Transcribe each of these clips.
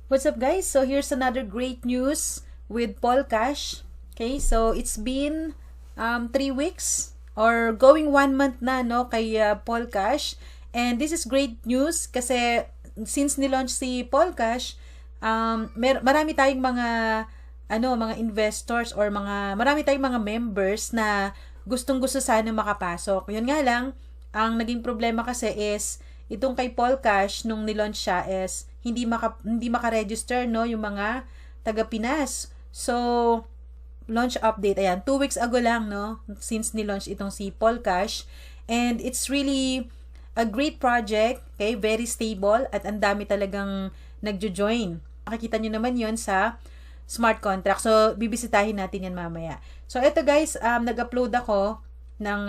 What's up, guys? So here's another great news with Polcash. Okay, so it's been 3 weeks or going 1 month na no kay Polcash, and this is great news kasi since nilaunch si Polcash, marami tayong mga investors or marami tayong mga members na gustong-gusto sana makapasok. Yun nga lang, ang naging problema kasi is itong kay Polcash nung nilaunch siya is hindi maka-register no yung mga taga Pinas. So launch update, ayan, 2 weeks ago lang no since nilaunch itong si Polcash, and it's really a great project, okay, very stable at ang dami talagang nagjo-join. Makikita nyo naman yon sa smart contract. So bibisitahin natin yan mamaya. So eto guys, nag-upload ako ng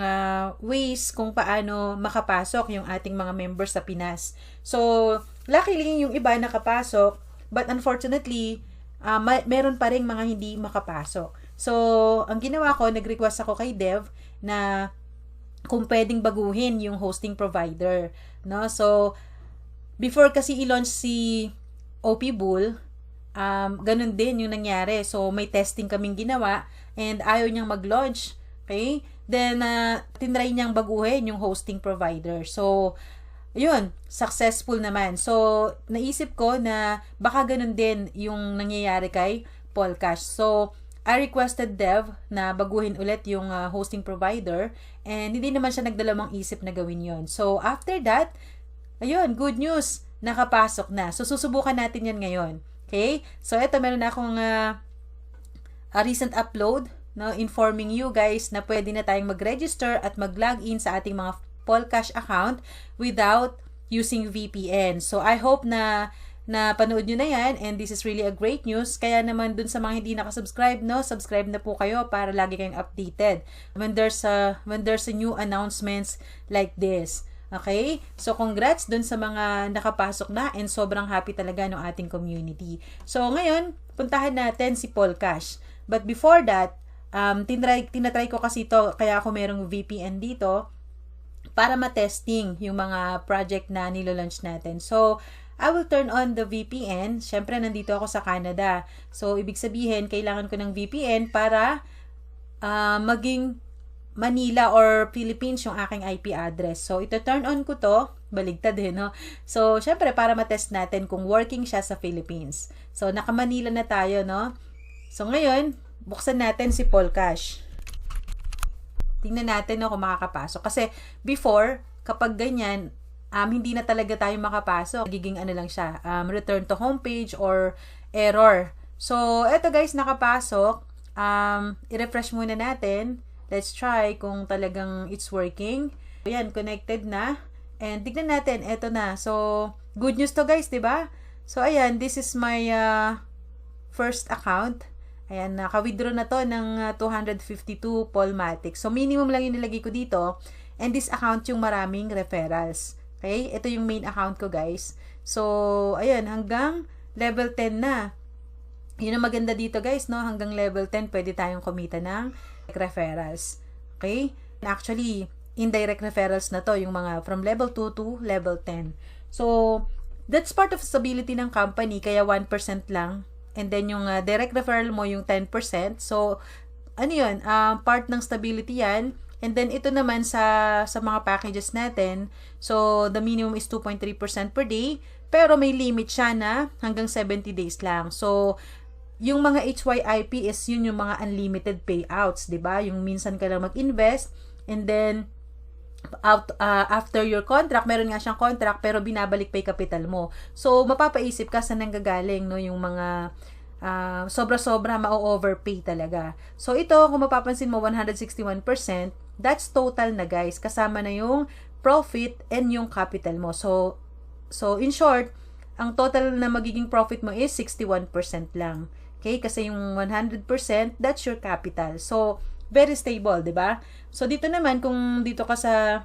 ways kung paano makapasok yung ating mga members sa Pinas. So luckily yung iba nakapasok, but unfortunately meron pa ring mga hindi makapasok. So ang ginawa ko, nag-request ako kay Dev na kung pwedeng baguhin yung hosting provider, no? So before kasi i-launch si OP Bull, ganun din yung nangyari. So may testing kaming ginawa and ayaw niyang mag-launch. Okay? Then tinry niyang baguhin yung hosting provider. So yun, successful naman. So naisip ko na baka ganun din yung nangyayari kay Polcash. So I requested Dev na baguhin ulit yung hosting provider, and hindi naman siya nagdalawang isip na gawin yon. So after that, ayun, good news, nakapasok na. So susubukan natin yan ngayon. Okay? So eto, meron na akong a recent upload, no, informing you guys na pwede na tayong mag-register at mag-login sa ating mga Polcash account without using VPN. So I hope na panood nyo na yan, and this is really a great news. Kaya naman dun sa mga hindi nakasubscribe, no, subscribe na po kayo para lagi kayong updated when there's a new announcements like this. Okay? So congrats dun sa mga nakapasok na, and sobrang happy talaga ng ating community. So ngayon, puntahan natin si Polcash. But before that, tinatry ko kasi ito, kaya ako merong VPN dito para ma-testing yung mga project na nilo-launch natin. So I will turn on the VPN. Syempre, nandito ako sa Canada. So, ibig sabihin, kailangan ko ng VPN para maging Manila or Philippines yung aking IP address. So, ito turn on ko to. Baligtad no? So, syempre, para matest natin kung working siya sa Philippines. So, naka-Manila na tayo, no? So, ngayon, buksan natin si Polcash. Tingnan natin no, kung makakapasok. Kasi, before, kapag ganyan, hindi na talaga tayo makapasok. Nagiging lang siya, return to homepage or error. So, eto guys, nakapasok. I-refresh muna natin. Let's try kung talagang it's working. Ayan, connected na. And tignan natin, eto na. So, good news to guys, diba? So, ayan, this is my first account. Ayan, naka-withdraw na to ng 252 Polmatic. So, minimum lang yung nilagay ko dito. And this account yung maraming referrals. Okay? Ito yung main account ko, guys. So, ayan, hanggang level 10 na. Yun ang maganda dito, guys, no? Hanggang level 10, pwede tayong kumita ng referrals. Okay? Actually, indirect referrals na to, yung mga from level 2 to level 10. So, that's part of stability ng company, kaya 1% lang. And then, yung direct referral mo, yung 10%. So, ano yun? Part ng stability yan. And then, ito naman sa mga packages natin. So, the minimum is 2.3% per day. Pero may limit siya na hanggang 70 days lang. So, yung mga HYIP is yun yung mga unlimited payouts, 'di ba? Yung minsan ka lang mag-invest, and then after your contract, meron nga siyang contract pero binabalik pa yung capital mo. So, mapapaisip ka saan nanggagaling, no, yung mga sobra-sobra ma-overpay talaga. So, ito, kung mapapansin mo, 161%, that's total na guys. Kasama na yung profit and yung capital mo. So in short, ang total na magiging profit mo is 61% lang. Okay? Kasi yung 100%, that's your capital. So, very stable, di ba? So, dito naman, kung dito ka sa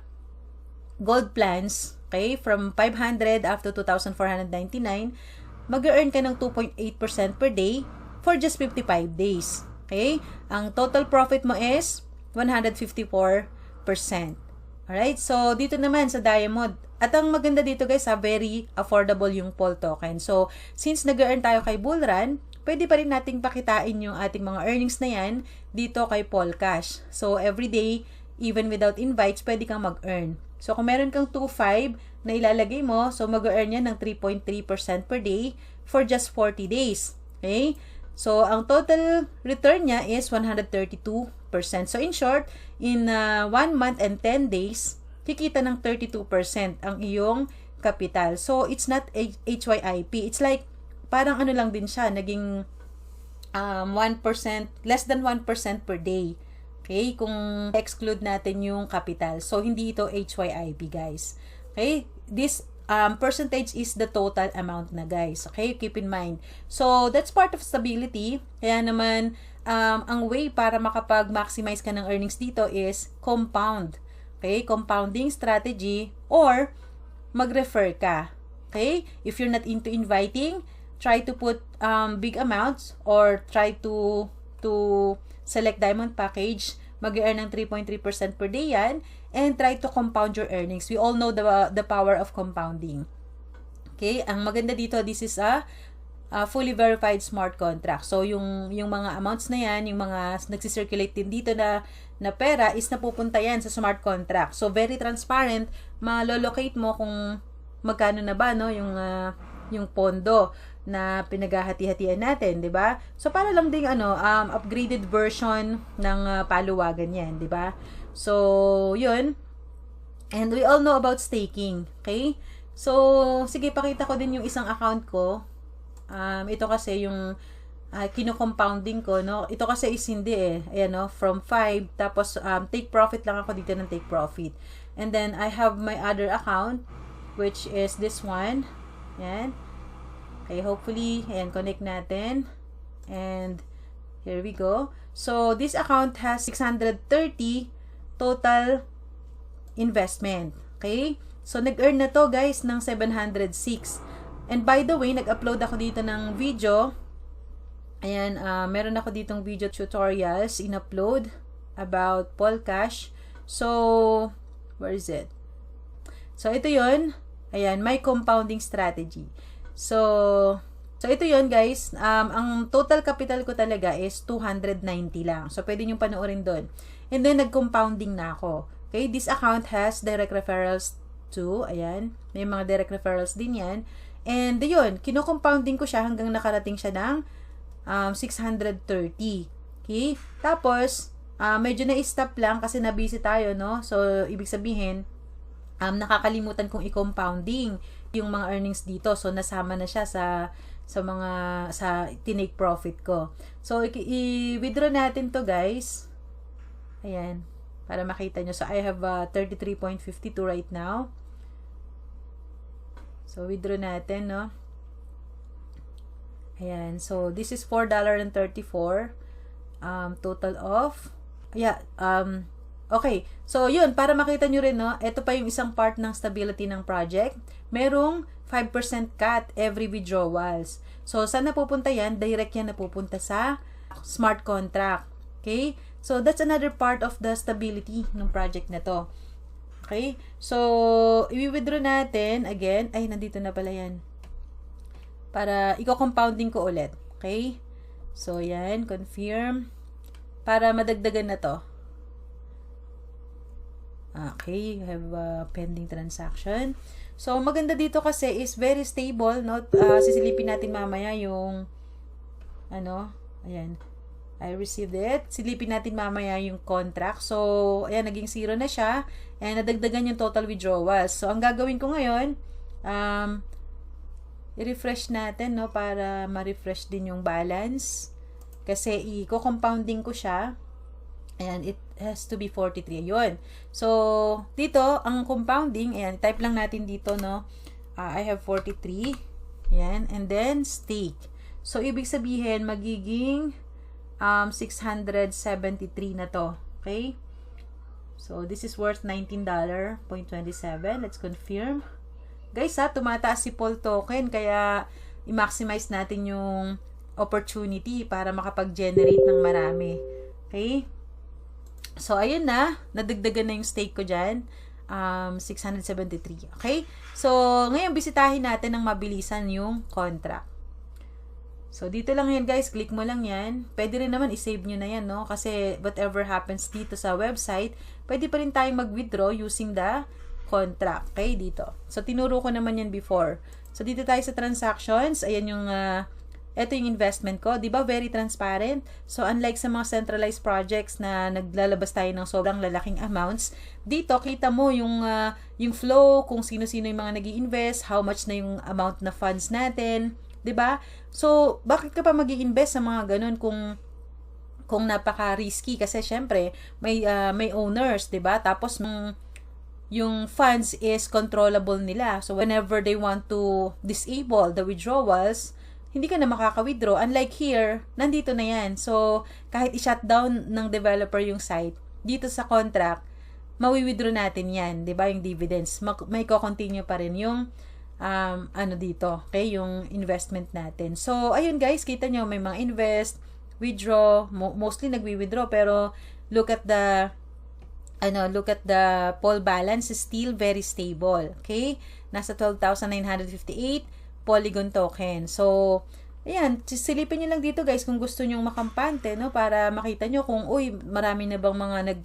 gold plans, okay, from 500 up to 2,499, mag-earn ka ng 2.8% per day for just 55 days. Okay? Ang total profit mo is 154%. Alright, so dito naman sa Diamond. At ang maganda dito guys, very affordable yung Paul token. So, since nag-earn tayo kay Bullrun, pwede pa rin nating pakitain yung ating mga earnings na yan dito kay Paul Cash. So, every day, even without invites, pwede kang mag-earn. So, kung meron kang 2.5 na ilalagay mo, so mag-earn yan ng 3.3% per day for just 40 days. Okay? So, ang total return niya is 132%. So, in short, in 1 month and 10 days, kikita ng 32% ang iyong capital. So, it's not HYIP. It's like, parang ano lang din siya, naging 1%, less than 1% per day. Okay? Kung exclude natin yung capital. So, hindi ito HYIP, guys. Okay? This percentage is the total amount na, guys. Okay? Keep in mind. So, that's part of stability. Kaya naman, ang way para makapag-maximize ka ng earnings dito is compound. Okay? Compounding strategy or mag-refer ka. Okay? If you're not into inviting, try to put big amounts or try to select diamond package. Mag-earn ng 3.3% per day yan and try to compound your earnings. We all know the power of compounding. Okay? Ang maganda dito, this is a fully verified smart contract. So, yung mga amounts na yan, yung mga nagsisirculate din dito na pera is napupunta yan sa smart contract. So, very transparent. Malolocate mo kung magkano na ba, no, yung pondo na pinaghahati-hatian natin, 'di ba? So para lang ding upgraded version ng paluwagan 'yan, 'di ba? So, 'yun. And we all know about staking, okay? So, sige, pakita ko din yung isang account ko. Ito kasi yung kino-compounding ko, no? Ito kasi is hindi Ayan, no? From 5, tapos take profit lang ako dito ng take profit. And then, I have my other account, which is this one. Yan. Okay, hopefully, ayan, connect natin. And, here we go. So, this account has 630 total investment. Okay? So, nag-earn na to, guys, ng 706. And by the way, nag-upload ako dito ng video. Ayan, meron ako ditong video tutorials in-upload about Paul Cash. So, where is it? So, ito yun. Ayan, my compounding strategy. So ito yun, guys. Ang total capital ko talaga is 290 lang. So, pwede nyo panoorin doon. And then, nag-compounding na ako. Okay, this account has direct referrals too. Ayan, may mga direct referrals din yan. And yun, kino-compounding ko siya hanggang nakarating siya ng 630. Okay, tapos, medyo na-stop lang kasi na-busy tayo, no? So, ibig sabihin, nakakalimutan kong i-compounding yung mga earnings dito. So, nasama na siya sa tinake profit ko. So, i-withdraw natin to, guys. Ayan, para makita nyo. So, I have 33.52 right now. So, withdraw natin, no? Ayan. So, this is $4.34. Total of, okay. So, yun, para makita nyo rin, no? Ito pa yung isang part ng stability ng project. Merong 5% cut every withdrawals. So, saan napupunta yan? Direct yan napupunta sa smart contract. Okay? So, that's another part of the stability ng project na to. Okay? So, i-withdraw natin. Again, ay, nandito na pala yan. Para, i-compounding ko ulit. Okay? So, yan. Confirm. Para madagdagan na to. Okay, you have a pending transaction. So, maganda dito kasi is very stable, no? Sisilipin natin mamaya yung ayan. I received it. Silipin natin mamaya yung contract. So, ayan, naging 0 na siya. And nadagdagan yung total withdrawals. So, ang gagawin ko ngayon, i-refresh natin, no? Para ma-refresh din yung balance. Kasi, i-compounding ko siya. Ayan, it has to be 43. Yun. So, dito, ang compounding, ayan, type lang natin dito, no? I have 43. Ayan. And then, stake. So, ibig sabihin, magiging 673 na to. Okay? So, this is worth $19.27. Let's confirm. Guys, tumataas si Paul token, kaya i-maximize natin yung opportunity para makapag-generate ng marami. Okay? So, ayun na. Nadagdagan na yung stake ko dyan. 673. Okay? So, ngayon bisitahin natin ng mabilisan yung contract. So, dito lang yan guys, click mo lang yan. Pwede rin naman i-save nyo na yan, no? Kasi whatever happens dito sa website, pwede pa rin tayong mag-withdraw using the contract. Okay, dito. So, tinuro ko naman yan before. So, dito tayo sa transactions. Ayan yung, ito yung investment ko. Diba? Very transparent. So, unlike sa mga centralized projects na naglalabas tayo ng sobrang lalaking amounts, dito, kita mo yung flow, kung sino-sino yung mga nag-i-invest, how much na yung amount na funds natin. 'Di ba? So, bakit ka pa magi-invest sa mga ganun kung napaka-risky kasi syempre may owners, 'di ba? Tapos yung funds is controllable nila. So, whenever they want to disable the withdrawals, hindi ka na makaka-withdraw. Unlike here, nandito na yan. So, kahit i-shutdown ng developer yung site, dito sa contract, mawi-withdraw natin yan, 'di ba? Yung dividends. May ko-continue pa rin yung dito, okay, yung investment natin. So, ayun guys, kita nyo, may mga invest, withdraw, mostly nagwi-withdraw, pero look at the Pol balance is still very stable, okay? Nasa 12,958 Polygon token. So, ayan, silipin nyo lang dito guys kung gusto nyo makampante, no? Para makita nyo kung, marami na bang mga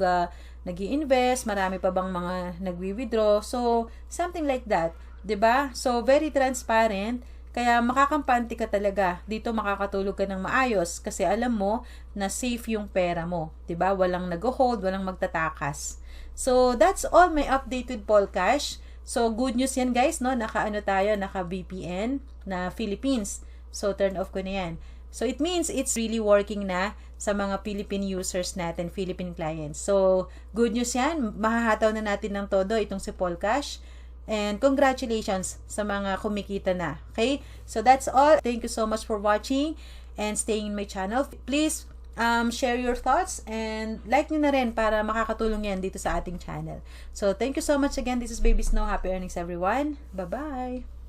nag-i-invest, marami pa bang mga nagwi-withdraw. So, something like that. 'Di ba? So, very transparent. Kaya makakampante ka talaga. Dito makakatulog ka ng maayos kasi alam mo na safe yung pera mo. 'Di ba? Walang nag-hold, walang magtatakas. So, that's all my update with Polcash. So, good news yan guys, no? Naka-VPN na Philippines. So, turn off ko na yan. So, it means it's really working na sa mga Philippine users natin, Philippine clients. So, good news yan. Mahahataw na natin ng todo itong si Polcash. And congratulations sa mga kumikita na. Okay? So that's all. Thank you so much for watching and staying in my channel. Please share your thoughts and like nyo na rin para makakatulong yan dito sa ating channel. So thank you so much again. This is Baby Snow. Happy earnings everyone. Bye-bye.